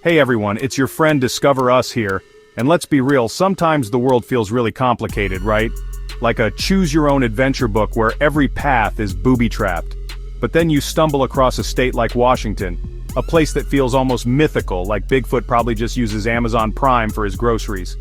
Hey everyone, it's your friend Discover Us here, and let's be real, sometimes the world feels really complicated, right? Like a choose-your-own-adventure book where every path is booby-trapped. But then you stumble across a state like Washington, a place that feels almost mythical, like Bigfoot probably just uses Amazon Prime for his groceries.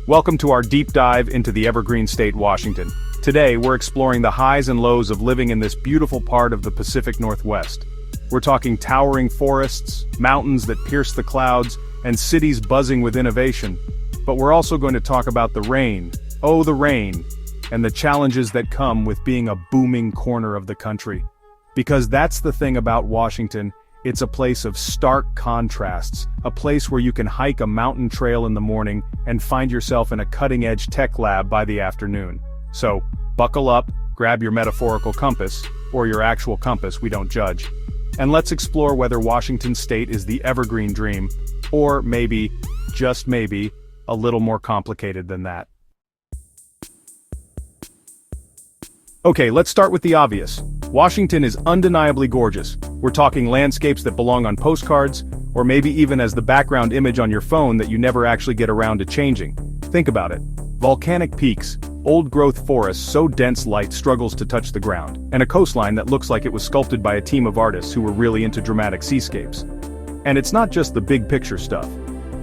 Welcome to our deep dive into the evergreen state Washington. Today, we're exploring the highs and lows of living in this beautiful part of the Pacific Northwest. We're talking towering forests, mountains that pierce the clouds, and cities buzzing with innovation. But we're also going to talk about the rain, oh the rain, and the challenges that come with being a booming corner of the country. Because that's the thing about Washington, it's a place of stark contrasts, a place where you can hike a mountain trail in the morning and find yourself in a cutting-edge tech lab by the afternoon. So, buckle up, grab your metaphorical compass, or your actual compass, we don't judge. And let's explore whether Washington State is the evergreen dream, or maybe, just maybe, a little more complicated than that. Okay, let's start with the obvious. Washington is undeniably gorgeous. We're talking landscapes that belong on postcards, or maybe even as the background image on your phone that you never actually get around to changing. Think about it. Volcanic peaks, old-growth forests so dense light struggles to touch the ground, and a coastline that looks like it was sculpted by a team of artists who were really into dramatic seascapes. And it's not just the big picture stuff.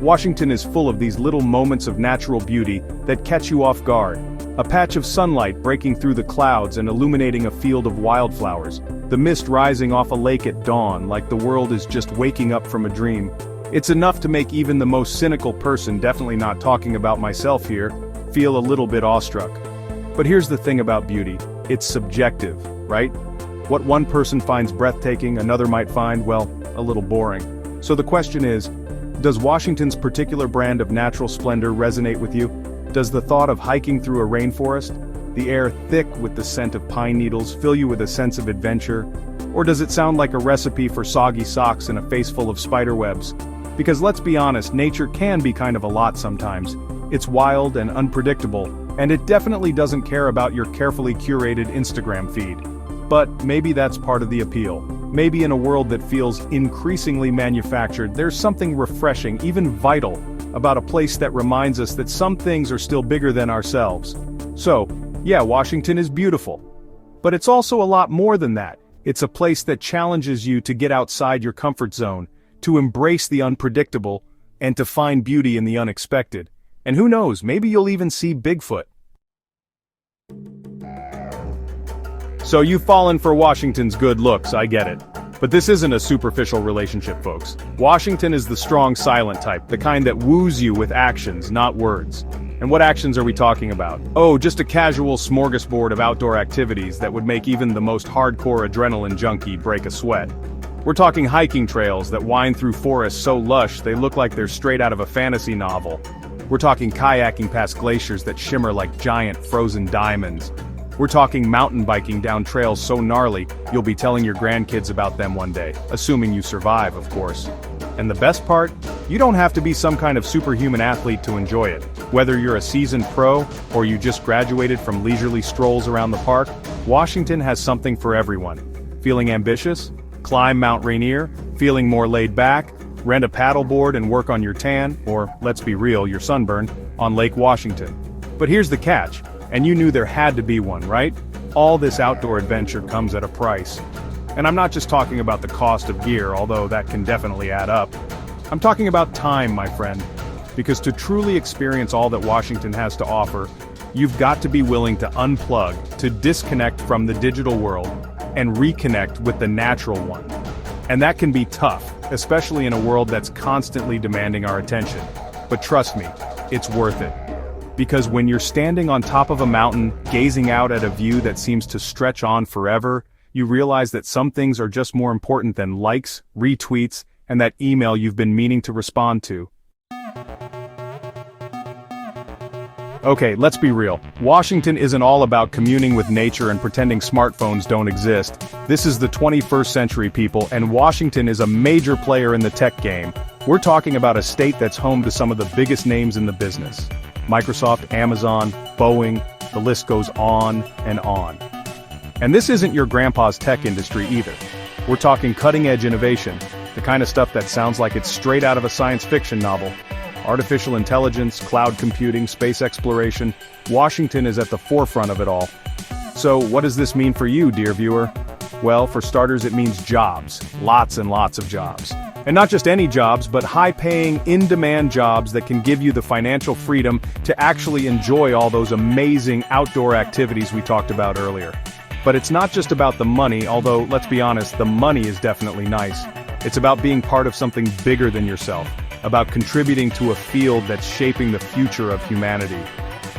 Washington is full of these little moments of natural beauty that catch you off guard. A patch of sunlight breaking through the clouds and illuminating a field of wildflowers, the mist rising off a lake at dawn like the world is just waking up from a dream. It's enough to make even the most cynical person, definitely not talking about myself here, feel a little bit awestruck. But here's the thing about beauty, it's subjective, right? What one person finds breathtaking, another might find, well, a little boring. So the question is, does Washington's particular brand of natural splendor resonate with you? Does the thought of hiking through a rainforest, the air thick with the scent of pine needles, fill you with a sense of adventure? Or does it sound like a recipe for soggy socks and a face full of spider webs? Because let's be honest, nature can be kind of a lot sometimes. It's wild and unpredictable, and it definitely doesn't care about your carefully curated Instagram feed. But maybe that's part of the appeal. Maybe in a world that feels increasingly manufactured, there's something refreshing, even vital, about a place that reminds us that some things are still bigger than ourselves. So, yeah, Washington is beautiful. But it's also a lot more than that. It's a place that challenges you to get outside your comfort zone, to embrace the unpredictable, and to find beauty in the unexpected. And who knows, maybe you'll even see Bigfoot. So you've fallen for Washington's good looks, I get it. But this isn't a superficial relationship, folks. Washington is the strong silent type, the kind that woos you with actions, not words. And what actions are we talking about? Oh, just a casual smorgasbord of outdoor activities that would make even the most hardcore adrenaline junkie break a sweat. We're talking hiking trails that wind through forests so lush they look like they're straight out of a fantasy novel. We're talking kayaking past glaciers that shimmer like giant frozen diamonds. We're talking mountain biking down trails so gnarly, you'll be telling your grandkids about them one day, assuming you survive, of course. And the best part? You don't have to be some kind of superhuman athlete to enjoy it. Whether you're a seasoned pro, or you just graduated from leisurely strolls around the park, Washington has something for everyone. Feeling ambitious? Climb Mount Rainier? Feeling more laid back? Rent a paddleboard and work on your tan, or, let's be real, your sunburn, on Lake Washington. But here's the catch, and you knew there had to be one, right? All this outdoor adventure comes at a price. And I'm not just talking about the cost of gear, although that can definitely add up. I'm talking about time, my friend. Because to truly experience all that Washington has to offer, you've got to be willing to unplug, to disconnect from the digital world, and reconnect with the natural one. And that can be tough, especially in a world that's constantly demanding our attention. But trust me, it's worth it. Because when you're standing on top of a mountain, gazing out at a view that seems to stretch on forever, you realize that some things are just more important than likes, retweets, and that email you've been meaning to respond to. Okay, let's be real. Washington isn't all about communing with nature and pretending smartphones don't exist. This is the 21st century, people, and Washington is a major player in the tech game. We're talking about a state that's home to some of the biggest names in the business. Microsoft, Amazon, Boeing, the list goes on and on. And this isn't your grandpa's tech industry either. We're talking cutting-edge innovation, The kind of stuff that sounds like it's straight out of a science fiction novel. Artificial intelligence, cloud computing, space exploration. Washington is at the forefront of it all. So, what does this mean for you, dear viewer? Well, for starters, it means jobs. Lots and lots of jobs. And not just any jobs, but high-paying, in-demand jobs that can give you the financial freedom to actually enjoy all those amazing outdoor activities we talked about earlier. But it's not just about the money, although, let's be honest, the money is definitely nice. It's about being part of something bigger than yourself, about contributing to a field that's shaping the future of humanity.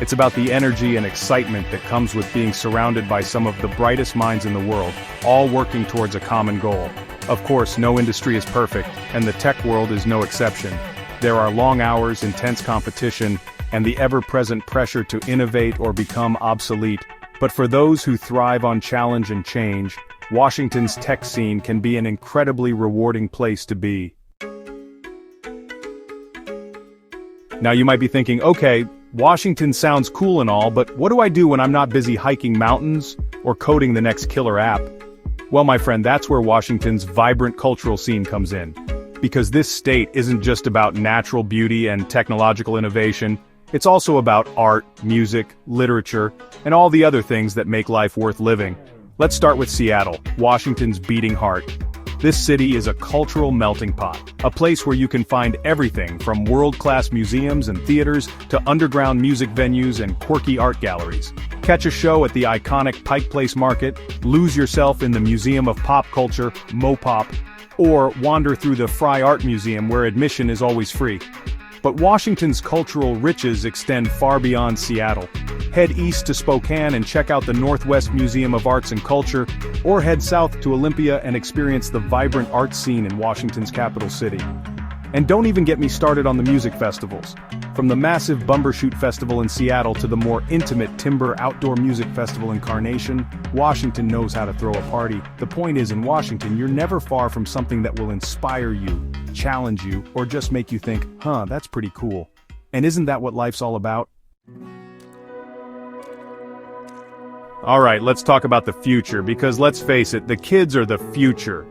It's about the energy and excitement that comes with being surrounded by some of the brightest minds in the world, all working towards a common goal. Of course, no industry is perfect, and the tech world is no exception. There are long hours, intense competition, and the ever-present pressure to innovate or become obsolete. But for those who thrive on challenge and change, Washington's tech scene can be an incredibly rewarding place to be. Now you might be thinking, okay, Washington sounds cool and all, but what do I do when I'm not busy hiking mountains or coding the next killer app? Well, my friend, that's where Washington's vibrant cultural scene comes in. Because this state isn't just about natural beauty and technological innovation, it's also about art, music, literature, and all the other things that make life worth living. Let's start with Seattle, Washington's beating heart. This city is a cultural melting pot, a place where you can find everything from world-class museums and theaters to underground music venues and quirky art galleries. Catch a show at the iconic Pike Place Market, lose yourself in the Museum of Pop Culture, Mopop, or wander through the Fry Art Museum where admission is always free. But Washington's cultural riches extend far beyond Seattle. Head east to Spokane and check out the Northwest Museum of Arts and Culture, or head south to Olympia and experience the vibrant art scene in Washington's capital city. And don't even get me started on the music festivals. From the massive Bumbershoot Festival in Seattle to the more intimate Timber Outdoor Music Festival in Carnation, Washington knows how to throw a party. The point is, in Washington, you're never far from something that will inspire you, challenge you, or just make you think, that's pretty cool. And isn't that what life's all about? Alright, let's talk about the future, because let's face it, the kids are the future.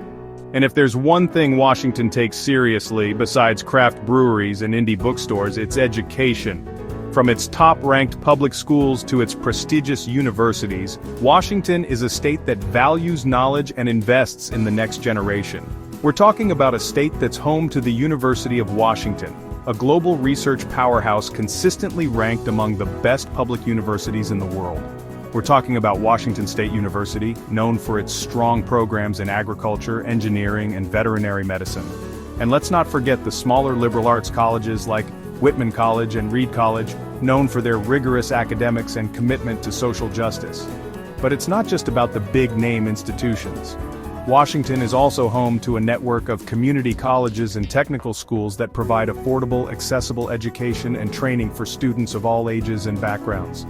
And if there's one thing Washington takes seriously, besides craft breweries and indie bookstores, it's education. From its top-ranked public schools to its prestigious universities, Washington is a state that values knowledge and invests in the next generation. We're talking about a state that's home to the University of Washington, a global research powerhouse consistently ranked among the best public universities in the world. We're talking about Washington State University, known for its strong programs in agriculture, engineering, and veterinary medicine. And let's not forget the smaller liberal arts colleges like Whitman College and Reed College, known for their rigorous academics and commitment to social justice. But it's not just about the big-name institutions. Washington is also home to a network of community colleges and technical schools that provide affordable, accessible education and training for students of all ages and backgrounds.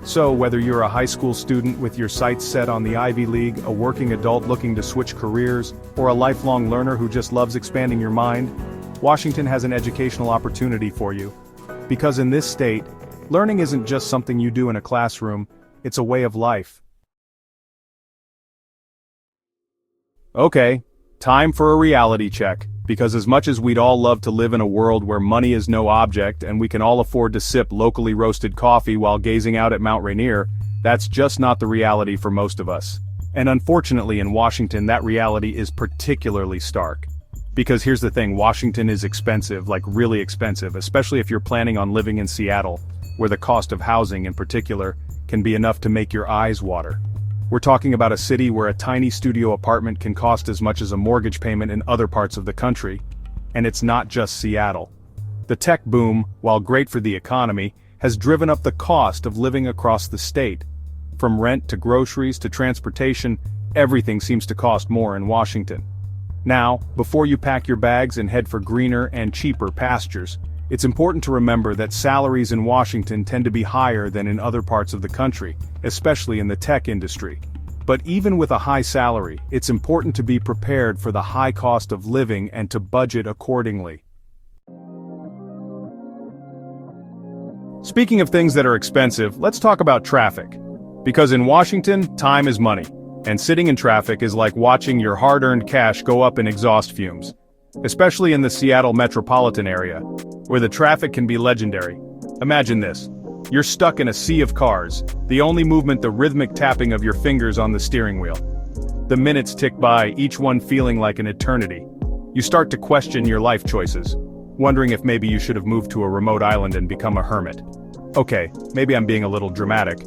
So, whether you're a high school student with your sights set on the Ivy League, a working adult looking to switch careers, or a lifelong learner who just loves expanding your mind, Washington has an educational opportunity for you. Because in this state, learning isn't just something you do in a classroom, it's a way of life. Okay, time for a reality check. Because as much as we'd all love to live in a world where money is no object and we can all afford to sip locally roasted coffee while gazing out at Mount Rainier, that's just not the reality for most of us. And unfortunately in Washington that reality is particularly stark. Because here's the thing, Washington is expensive, like really expensive, especially if you're planning on living in Seattle, where the cost of housing in particular can be enough to make your eyes water. We're talking about a city where a tiny studio apartment can cost as much as a mortgage payment in other parts of the country. And it's not just Seattle. The tech boom, while great for the economy, has driven up the cost of living across the state. From rent to groceries to transportation, everything seems to cost more in Washington. Now, before you pack your bags and head for greener and cheaper pastures, it's important to remember that salaries in Washington tend to be higher than in other parts of the country, especially in the tech industry. But even with a high salary, it's important to be prepared for the high cost of living and to budget accordingly. Speaking of things that are expensive, let's talk about traffic. Because in Washington, time is money. And sitting in traffic is like watching your hard-earned cash go up in exhaust fumes. especially in the Seattle metropolitan area, where the traffic can be legendary. Imagine this. You're stuck in a sea of cars, the only movement the rhythmic tapping of your fingers on the steering wheel. The minutes tick by, each one feeling like an eternity. You start to question your life choices, wondering if maybe you should have moved to a remote island and become a hermit. Okay, maybe I'm being a little dramatic,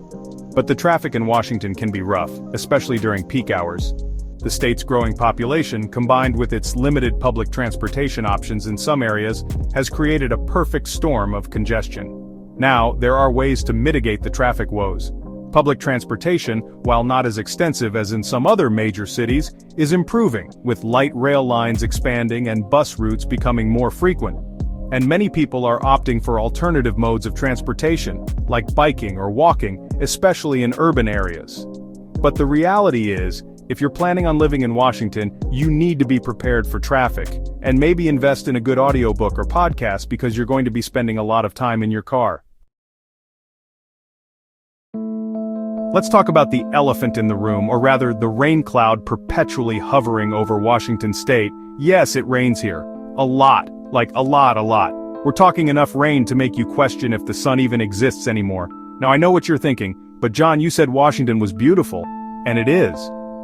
but the traffic in Washington can be rough, especially during peak hours. The state's growing population, combined with its limited public transportation options in some areas, has created a perfect storm of congestion. Now, there are ways to mitigate the traffic woes. Public transportation, while not as extensive as in some other major cities, is improving, with light rail lines expanding and bus routes becoming more frequent. And many people are opting for alternative modes of transportation, like biking or walking, especially in urban areas. But the reality is, if you're planning on living in Washington, you need to be prepared for traffic, and maybe invest in a good audiobook or podcast because you're going to be spending a lot of time in your car. Let's talk about the elephant in the room, or rather the rain cloud perpetually hovering over Washington state. Yes, it rains here. A lot. Like a lot. We're talking enough rain to make you question if the sun even exists anymore. Now I know what you're thinking, but John, you said Washington was beautiful. And it is.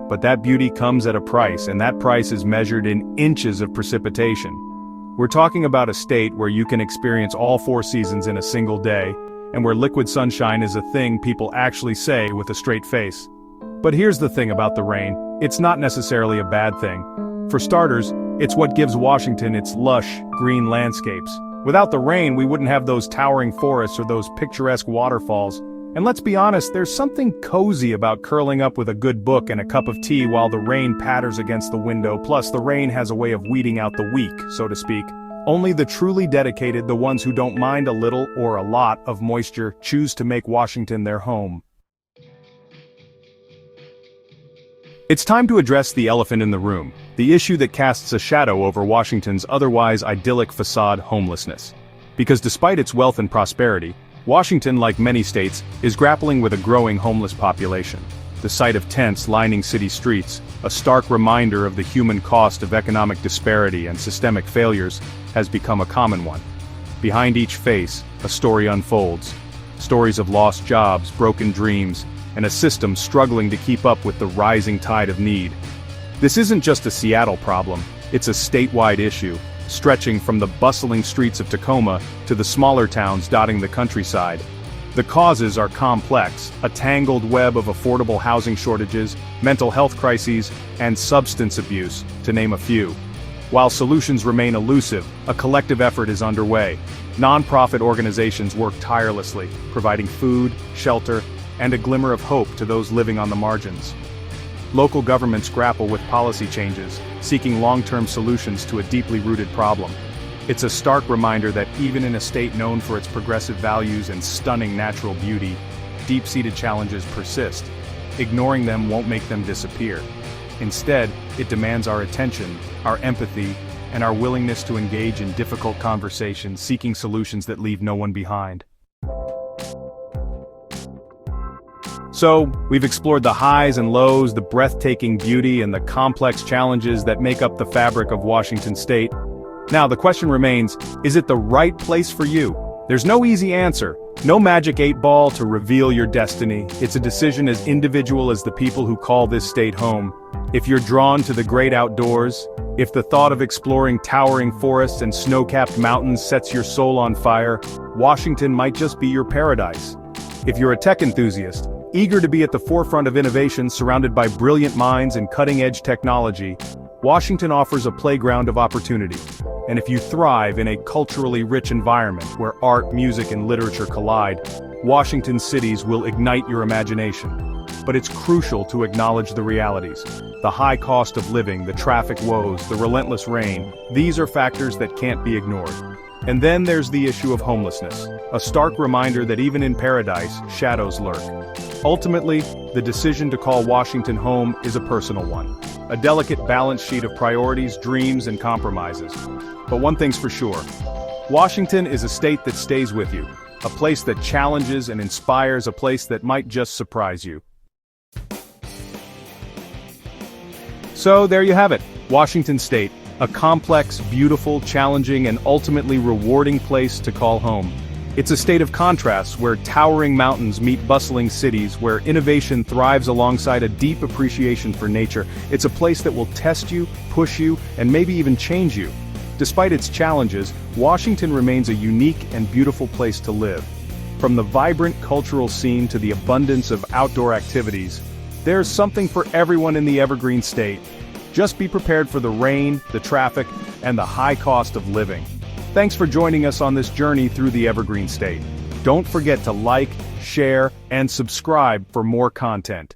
But that beauty comes at a price, and that price is measured in inches of precipitation. We're talking about a state where you can experience all 4 seasons in a single day, and where liquid sunshine is a thing people actually say with a straight face. But here's the thing about the rain, it's not necessarily a bad thing. For starters, it's what gives Washington its lush, green landscapes. Without the rain, we wouldn't have those towering forests or those picturesque waterfalls. And let's be honest, there's something cozy about curling up with a good book and a cup of tea while the rain patters against the window. Plus, the rain has a way of weeding out the weak, so to speak. Only the truly dedicated, the ones who don't mind a little or a lot of moisture, choose to make Washington their home. It's time to address the elephant in the room, the issue that casts a shadow over Washington's otherwise idyllic facade: homelessness. Because despite its wealth and prosperity, Washington, like many states, is grappling with a growing homeless population. The sight of tents lining city streets, a stark reminder of the human cost of economic disparity and systemic failures, has become a common one. Behind each face, a story unfolds. Stories of lost jobs, broken dreams, and a system struggling to keep up with the rising tide of need. This isn't just a Seattle problem, it's a statewide issue, stretching from the bustling streets of Tacoma to the smaller towns dotting the countryside. The causes are complex, a tangled web of affordable housing shortages, mental health crises, and substance abuse, to name a few. While solutions remain elusive, a collective effort is underway. Nonprofit organizations work tirelessly, providing food, shelter, and a glimmer of hope to those living on the margins. Local governments grapple with policy changes, seeking long-term solutions to a deeply rooted problem. It's a stark reminder that even in a state known for its progressive values and stunning natural beauty, deep-seated challenges persist. Ignoring them won't make them disappear. Instead, it demands our attention, our empathy, and our willingness to engage in difficult conversations, seeking solutions that leave no one behind. So, we've explored the highs and lows, the breathtaking beauty, and the complex challenges that make up the fabric of Washington state. Now, the question remains, is it the right place for you? There's no easy answer, no magic 8-ball to reveal your destiny. It's a decision as individual as the people who call this state home. If you're drawn to the great outdoors, if the thought of exploring towering forests and snow-capped mountains sets your soul on fire, Washington might just be your paradise. If you're a tech enthusiast, eager to be at the forefront of innovation surrounded by brilliant minds and cutting-edge technology, Washington offers a playground of opportunity. And if you thrive in a culturally rich environment where art, music, and literature collide, Washington cities will ignite your imagination. But it's crucial to acknowledge the realities. The high cost of living, the traffic woes, the relentless rain, these are factors that can't be ignored. And then there's the issue of homelessness, a stark reminder that even in paradise, shadows lurk. Ultimately, the decision to call Washington home is a personal one. A delicate balance sheet of priorities, dreams, and compromises. But one thing's for sure. Washington is a state that stays with you. A place that challenges and inspires, a place that might just surprise you. So there you have it, Washington State. A complex, beautiful, challenging, and ultimately rewarding place to call home. It's a state of contrasts where towering mountains meet bustling cities, where innovation thrives alongside a deep appreciation for nature. It's a place that will test you, push you, and maybe even change you. Despite its challenges, Washington remains a unique and beautiful place to live. From the vibrant cultural scene to the abundance of outdoor activities, there's something for everyone in the Evergreen State. Just be prepared for the rain, the traffic, and the high cost of living. Thanks for joining us on this journey through the Evergreen State. Don't forget to like, share, and subscribe for more content.